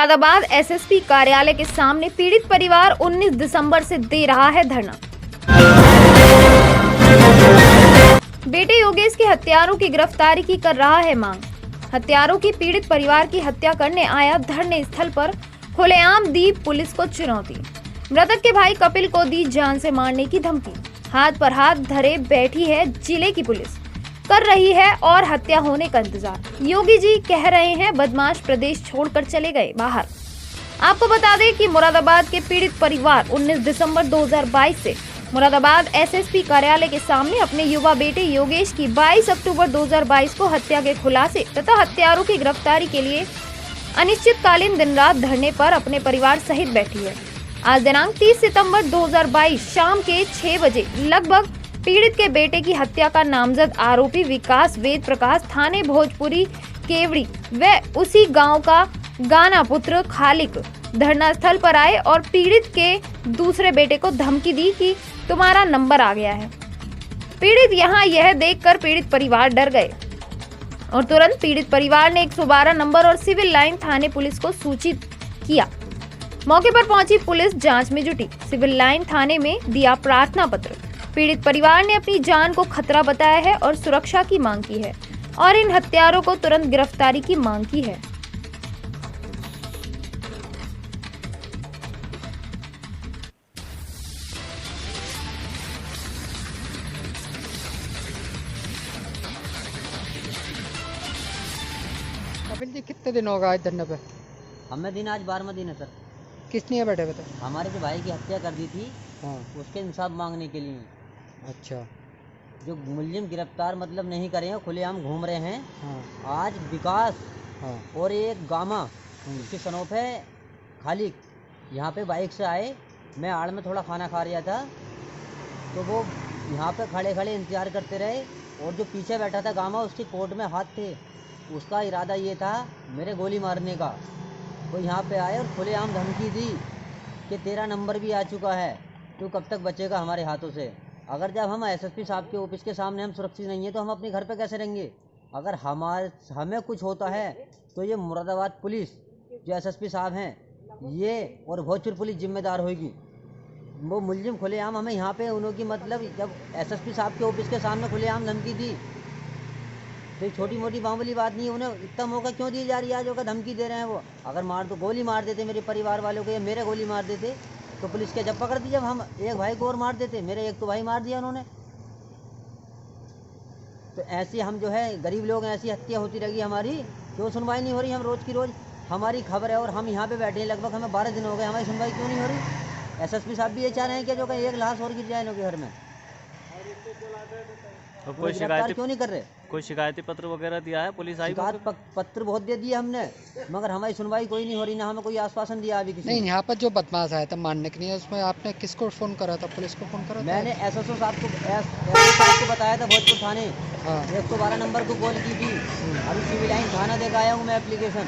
Moradabad SSP कार्यालय के सामने पीड़ित परिवार 19 दिसंबर से दे रहा है धरना। बेटे योगेश के हत्यारों की गिरफ्तारी की कर रहा है मांग। हत्यारों की पीड़ित परिवार की हत्या करने आया धरने स्थल पर खुलेआम दी पुलिस को चुनौती। मृतक के भाई कपिल को दी जान से मारने की धमकी। हाथ पर हाथ धरे बैठी है जिले की पुलिस, कर रही है और हत्या होने का इंतजार। योगी जी कह रहे हैं बदमाश प्रदेश छोड़कर चले गए बाहर। आपको बता दें कि मुरादाबाद के पीड़ित परिवार 19 दिसंबर 2022 से मुरादाबाद एसएसपी कार्यालय के सामने अपने युवा बेटे योगेश की 22 अक्टूबर 2022 को हत्या के खुलासे तथा हत्यारों की गिरफ्तारी के लिए अनिश्चितकालीन दिन रात धरने पर अपने परिवार सहित बैठी है। आज दिनांक 30 सितंबर 2022 शाम के 6 बजे लगभग पीड़ित के बेटे की हत्या का नामजद आरोपी विकास वेद प्रकाश थाने भोजपुरी केवड़ी व उसी गांव का गाना पुत्र खालिक धरना स्थल पर आए और पीड़ित के दूसरे बेटे को धमकी दी कि तुम्हारा नंबर आ गया है। पीड़ित यहां यह देखकर पीड़ित परिवार डर गए और तुरंत पीड़ित परिवार ने 112 नंबर और सिविल लाइन थाने पुलिस को सूचित किया। मौके पर पहुंची पुलिस जांच में जुटी। सिविल लाइन थाने में दिया प्रार्थना पत्र। पीड़ित परिवार ने अपनी जान को खतरा बताया है और सुरक्षा की मांग की है और इन हत्यारों को तुरंत गिरफ्तारी की मांग की है। कपिल जी कितने दिन होगा आज धरने पे? हमें दिन आज 12वां दिन है सर। किस लिए बैठे बता? हमारे जो भाई की हत्या कर दी थी हाँ। उसके इंसाफ मांगने के लिए। अच्छा। जो मुलजिम गिरफ्तार मतलब नहीं करे हैं, खुलेआम घूम रहे हैं। हाँ। आज विकास हाँ। और एक गामा उसकी सनोफ है खालिक यहाँ पे बाइक से आए। मैं आड़ में थोड़ा खाना खा रहा था तो वो यहाँ पे खड़े खड़े इंतजार करते रहे और जो पीछे बैठा था गामा उसके कोट में हाथ थे। उसका इरादा ये था मेरे गोली मारने का। वो यहाँ पे आए और खुलेआम धमकी दी कि तेरा नंबर भी आ चुका है, तू कब तक बचेगा हमारे हाथों से। अगर जब हम एसएसपी साहब के ऑफिस के सामने हम सुरक्षित नहीं है तो हम अपने घर पे कैसे रहेंगे। अगर हमें कुछ होता है तो ये मुरादाबाद पुलिस जो एसएसपी साहब हैं ये और भोजपुर पुलिस जिम्मेदार होगी। वो मुलजिम खुलेआम हमें यहाँ पे उन्होंने मतलब जब एसएसपी साहब के ऑफिस के सामने खुलेआम धमकी दी तो छोटी मोटी मामूली बात नहीं, उन्हें इतना मौका क्यों दी जा रही है आज होकर धमकी दे रहे हैं। वो अगर मार तो गोली मार देते मेरे परिवार वालों को या मेरे गोली मार देते तो पुलिस क्या जब पकड़ दी। जब हम एक भाई को और मार देते, मेरे एक तो भाई मार दिया उन्होंने। तो ऐसी हम जो है गरीब लोग ऐसी हत्या होती रहेगी हमारी, क्यों सुनवाई नहीं हो रही। हम रोज़ की रोज़ हमारी खबर है और हम यहाँ पे बैठे हैं, लगभग हमें 12 दिन हो गए, हमारी सुनवाई क्यों नहीं हो रही। एसएसपी साहब भी ये चाह रहे हैं कि जो एक लाश और गिर जाए इनके घर में। तो कोई शिकायत क्यों नहीं कर रहे? कोई शिकायती पत्र वगैरह दिया है? पुलिस आई? शिकायत पत्र बहुत दे दिया हमने मगर हमारी सुनवाई कोई नहीं हो रही, ना हमें कोई आश्वासन दिया अभी किसी। नहीं, यहाँ पर जो बदमाश आया था मारने के लिए उसमें आपने किसको फोन करा था? पुलिस को फोन करा था? मैंने एसएसओ साहब को बताया था भोजपुर थाने। हाँ। 112 नंबर को कॉल की थी। अभी सिविल लाइन थाना देकर आया हूँ मैं एप्लीकेशन,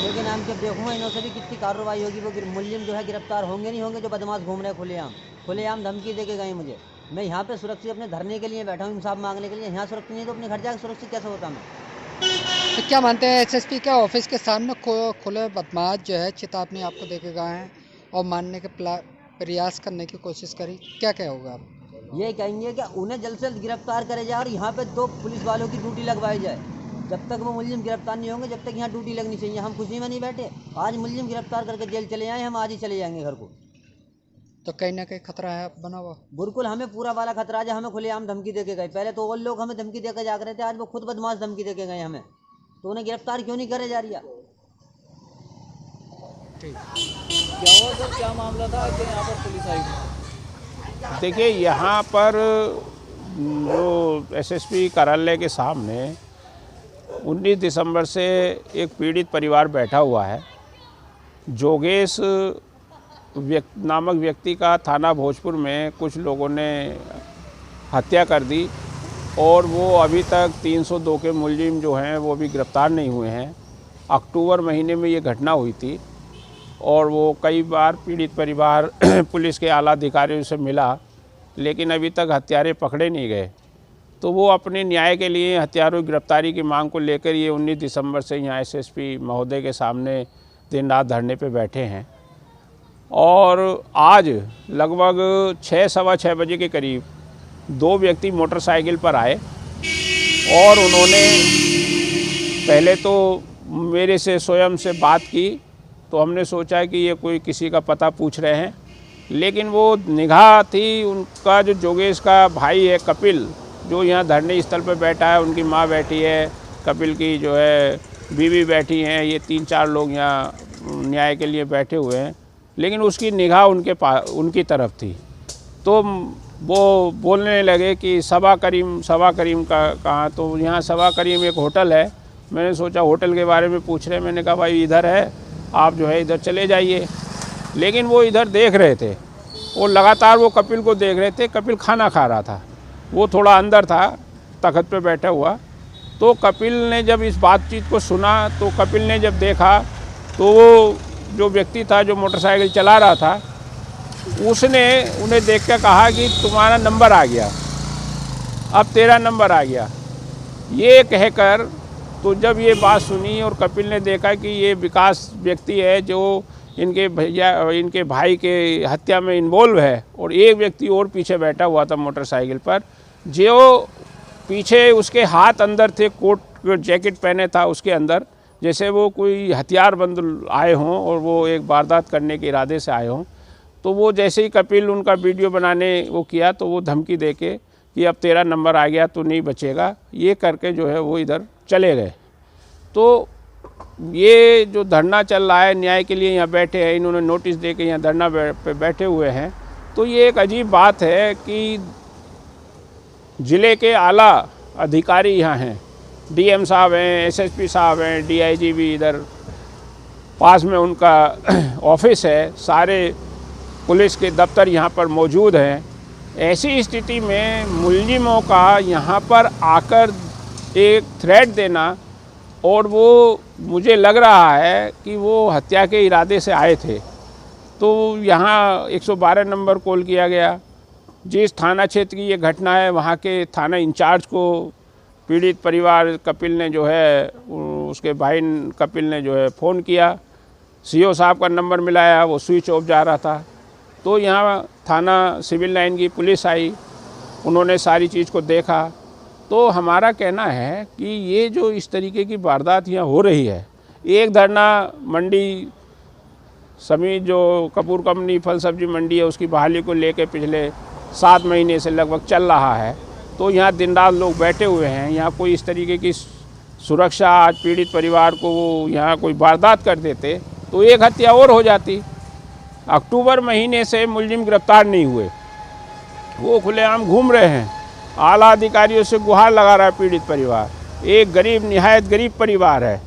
लेकिन हम जब देखूंगा इन्हों से भी कितनी कार्रवाई होगी। वो मुलजिम जो है गिरफ्तार होंगे नहीं होंगे जो बदमाश घूम रहे खुलेआम धमकी दे के गए मुझे। मैं यहाँ पे सुरक्षित अपने धरने के लिए बैठा हूँ, इंसाफ मांगने के लिए। यहाँ सुरक्षित नहीं तो अपने घर जाकर सुरक्षित कैसे होता मैं? तो क्या मानते हैं एसएसपी के ऑफिस के सामने खुले बदमाश जो है चेतावनी आपको देके गए हैं और मारने के प्रयास करने की कोशिश करी, क्या क्या होगा आप? ये कहेंगे कि उन्हें जल्द से जल्द गिरफ्तार करे जाए और यहाँ पे 2 पुलिस वालों की ड्यूटी लगवाई जाए। जब तक वो मुलजिम गिरफ्तार नहीं होंगे जब तक यहाँ ड्यूटी लगनी चाहिए। हम खुशी में नहीं बैठे, आज मुलजिम गिरफ्तार करके जेल चले जाएँ, हम आज ही चले जाएंगे घर को। तो कहीं ना कहीं खतरा है बना हुआ? बिल्कुल, हमें पूरा वाला खतरा है। हमें खुलेआम धमकी देके गए। पहले तो और लोग हमें धमकी देकर जा रहे थे, आज वो खुद बदमाश धमकी देके गए हमें। तो उन्हें गिरफ्तार क्यों नहीं करे जा रही है? क्या मामला था कि यहाँ पर पुलिस आई? देखिए, यहाँ पर जो एसएसपी कार्यालय के सामने 19 दिसंबर से एक पीड़ित परिवार बैठा हुआ है। योगेश नामक व्यक्ति का थाना भोजपुर में कुछ लोगों ने हत्या कर दी और वो अभी तक 302 के मुलजिम जो हैं वो भी गिरफ्तार नहीं हुए हैं। अक्टूबर महीने में ये घटना हुई थी और वो कई बार पीड़ित परिवार पुलिस के आला अधिकारियों से मिला लेकिन अभी तक हत्यारे पकड़े नहीं गए। तो वो अपने न्याय के लिए हत्यारों की गिरफ्तारी की मांग को लेकर ये 19 दिसंबर से यहाँ एसएसपी महोदय के सामने दिन रात धरने पे बैठे हैं। और आज लगभग 6 सवा 6 बजे के करीब 2 व्यक्ति मोटरसाइकिल पर आए और उन्होंने पहले तो मेरे से स्वयं से बात की। तो हमने सोचा कि ये कोई किसी का पता पूछ रहे हैं, लेकिन वो निगाह थी उनका जो जोगेश का भाई है कपिल, जो यहाँ धरने स्थल पर बैठा है, उनकी माँ बैठी है, कपिल की जो है बीवी बैठी हैं, ये 3-4 लोग यहाँ न्याय के लिए बैठे हुए हैं, लेकिन उसकी निगाह उनकी तरफ थी। तो वो बोलने लगे कि सभा करीम का कहाँ, तो यहाँ सभा करीम एक होटल है। मैंने सोचा होटल के बारे में पूछ रहे हैं, मैंने कहा भाई इधर है, आप जो है इधर चले जाइए। लेकिन वो इधर देख रहे थे, वो लगातार वो कपिल को देख रहे थे। कपिल खाना खा रहा था, वो थोड़ा अंदर था तख्त पे बैठा हुआ। तो कपिल ने जब इस बातचीत को सुना, तो कपिल ने जब देखा तो वो जो व्यक्ति था जो मोटरसाइकिल चला रहा था, उसने उन्हें देख कर कहा कि तुम्हारा नंबर आ गया, अब तेरा नंबर आ गया। ये कहकर तो जब ये बात सुनी और कपिल ने देखा कि ये विकास व्यक्ति है जो इनके भाई के हत्या में इन्वॉल्व है, और एक व्यक्ति और पीछे बैठा हुआ था मोटरसाइकिल पर, जो पीछे उसके हाथ अंदर थे, कोट जैकेट पहने था उसके अंदर, जैसे वो कोई हथियारबंद आए हों और वो एक वारदात करने के इरादे से आए हों। तो वो जैसे ही कपिल उनका वीडियो बनाने वो किया, तो वो धमकी देके कि अब तेरा नंबर आ गया तो नहीं बचेगा, ये करके जो है वो इधर चले गए। तो ये जो धरना चल रहा है, न्याय के लिए यहाँ बैठे हैं, इन्होंने नोटिस दे के यहाँ धरना पे बैठे हुए हैं। तो ये एक अजीब बात है कि ज़िले के आला अधिकारी यहाँ हैं, डीएम साहब हैं, एसएसपी साहब हैं, डीआईजी भी इधर पास में उनका ऑफिस है, सारे पुलिस के दफ्तर यहाँ पर मौजूद हैं। ऐसी स्थिति में मुलजिमों का यहाँ पर आकर एक थ्रेट देना, और वो मुझे लग रहा है कि वो हत्या के इरादे से आए थे। तो यहाँ 112 नंबर कॉल किया गया। जिस थाना क्षेत्र की ये घटना है, वहाँ के थाना इंचार्ज को पीड़ित परिवार कपिल ने जो है, उसके भाई कपिल ने जो है फ़ोन किया। सीओ साहब का नंबर मिलाया, वो स्विच ऑफ जा रहा था। तो यहाँ थाना सिविल लाइन की पुलिस आई, उन्होंने सारी चीज़ को देखा। तो हमारा कहना है कि ये जो इस तरीके की वारदात यहाँ हो रही है, एक धरना मंडी समिति जो कपूर कंपनी फल सब्जी मंडी है, उसकी बहाली को लेकर पिछले 7 महीने से लगभग चल रहा है। तो यहाँ दिन रात लोग बैठे हुए हैं। यहाँ कोई इस तरीके की सुरक्षा, आज पीड़ित परिवार को वो यहाँ कोई वारदात कर देते तो एक हत्या और हो जाती। अक्टूबर महीने से मुलजिम गिरफ्तार नहीं हुए, वो खुलेआम घूम रहे हैं। आला अधिकारियों से गुहार लगा रहा है पीड़ित परिवार, एक गरीब, निहायत गरीब परिवार है।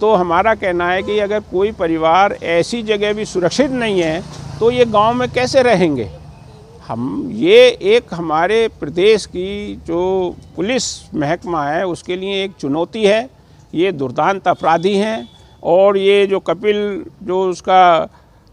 तो हमारा कहना है कि अगर कोई परिवार ऐसी जगह भी सुरक्षित नहीं है तो ये गांव में कैसे रहेंगे। ये एक हमारे प्रदेश की जो पुलिस महकमा है उसके लिए एक चुनौती है। ये दुर्दांत अपराधी हैं, और ये जो कपिल, जो उसका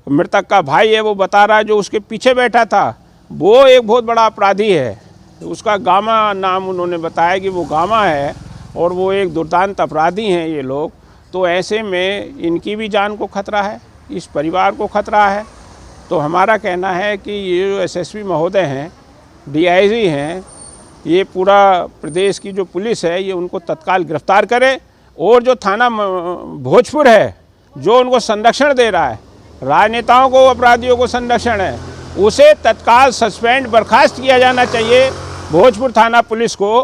मृतक का भाई है, वो बता रहा है जो उसके पीछे बैठा था वो एक बहुत बड़ा अपराधी है। उसका गामा नाम उन्होंने बताया कि वो गामा है, और वो एक दुर्दांत अपराधी हैं ये लोग। तो ऐसे में इनकी भी जान को खतरा है, इस परिवार को खतरा है। तो हमारा कहना है कि ये जो एसएसपी महोदय हैं, डीआईजी हैं, ये पूरा प्रदेश की जो पुलिस है ये उनको तत्काल गिरफ्तार करे, और जो थाना भोजपुर है जो उनको संरक्षण दे रहा है, राजनेताओं को, अपराधियों को संरक्षण है, उसे तत्काल सस्पेंड बर्खास्त किया जाना चाहिए भोजपुर थाना पुलिस को,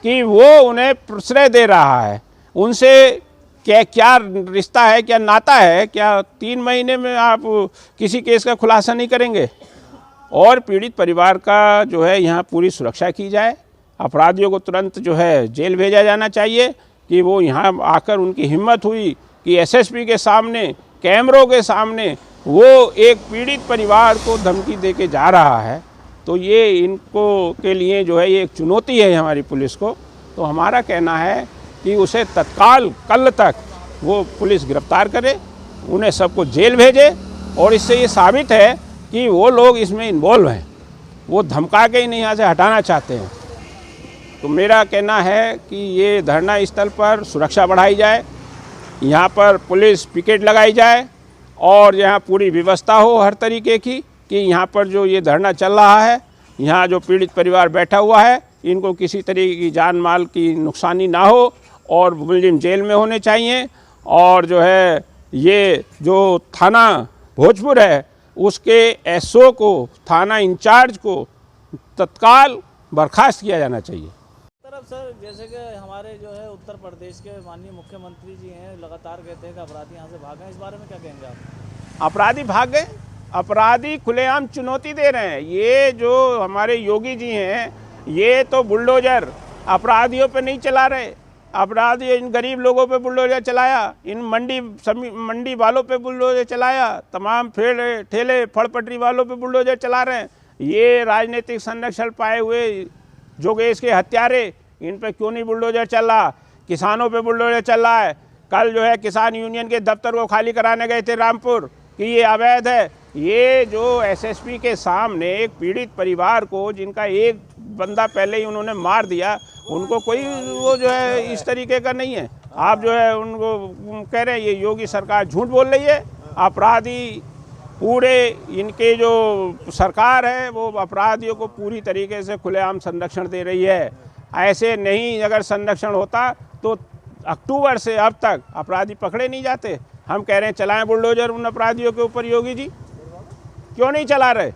कि वो उन्हें प्रश्रय दे रहा है। उनसे क्या रिश्ता है, क्या नाता है, क्या 3 महीने में आप किसी केस का खुलासा नहीं करेंगे। और पीड़ित परिवार का जो है यहाँ पूरी सुरक्षा की जाए, अपराधियों को तुरंत जो है जेल भेजा जाना चाहिए। कि वो यहाँ आकर उनकी हिम्मत हुई कि एसएसपी के सामने, कैमरों के सामने वो एक पीड़ित परिवार को धमकी दे के जा रहा है। तो ये इनको के लिए जो है ये एक चुनौती है हमारी पुलिस को। तो हमारा कहना है कि उसे तत्काल कल तक वो पुलिस गिरफ्तार करे, उन्हें सबको जेल भेजे, और इससे ये साबित है कि वो लोग इसमें इन्वॉल्व हैं, वो धमका के ही नहीं यहाँ से हटाना चाहते हैं। तो मेरा कहना है कि ये धरना स्थल पर सुरक्षा बढ़ाई जाए, यहाँ पर पुलिस पिकेट लगाई जाए, और यहाँ पूरी व्यवस्था हो हर तरीके की कि यहाँ पर जो ये धरना चल रहा है, यहाँ जो पीड़ित परिवार बैठा हुआ है, इनको किसी तरीके की जान माल की नुकसानी ना हो और मुलजिम जेल में होने चाहिए। और जो है ये जो थाना भोजपुर है उसके एसओ को, थाना इंचार्ज को तत्काल बर्खास्त किया जाना चाहिए। तरफ सर, जैसे कि हमारे जो है उत्तर प्रदेश के माननीय मुख्यमंत्री जी हैं, लगातार कहते हैं कि अपराधी यहाँ से भाग गए, इस बारे में क्या कहेंगे आप? अपराधी भाग गए, अपराधी खुलेआम चुनौती दे रहे हैं। ये जो हमारे योगी जी हैं, ये तो बुलडोजर अपराधियों पे नहीं चला रहे। अपराधी इन गरीब लोगों पे बुलडोजर चलाया, इन मंडी वालों पे बुलडोजर चलाया, तमाम ठेले फड़पटरी वालों पे बुलडोजर चला रहे हैं। ये राजनीतिक संरक्षण पाए हुए जोगेश के हत्यारे, इन पे क्यों नहीं बुलडोजर चल रहा? किसानों पे बुलडोजर चल रहा है। कल जो है किसान यूनियन के दफ्तर को खाली कराने गए थे रामपुर कि ये अवैध है। ये जो एसएसपी के सामने एक पीड़ित परिवार को, जिनका एक बंदा पहले ही उन्होंने मार दिया, उनको कोई वो जो है इस तरीके का नहीं है। आप जो है उनको कह रहे हैं ये योगी सरकार झूठ बोल रही है। अपराधी पूरे इनके जो सरकार है वो अपराधियों को पूरी तरीके से खुलेआम संरक्षण दे रही है। ऐसे नहीं अगर संरक्षण होता तो अक्टूबर से अब तक अपराधी पकड़े नहीं जाते। हम कह रहे हैं चलाएं बुलडोजर उन अपराधियों के ऊपर। योगी जी क्यों नहीं चला रहे?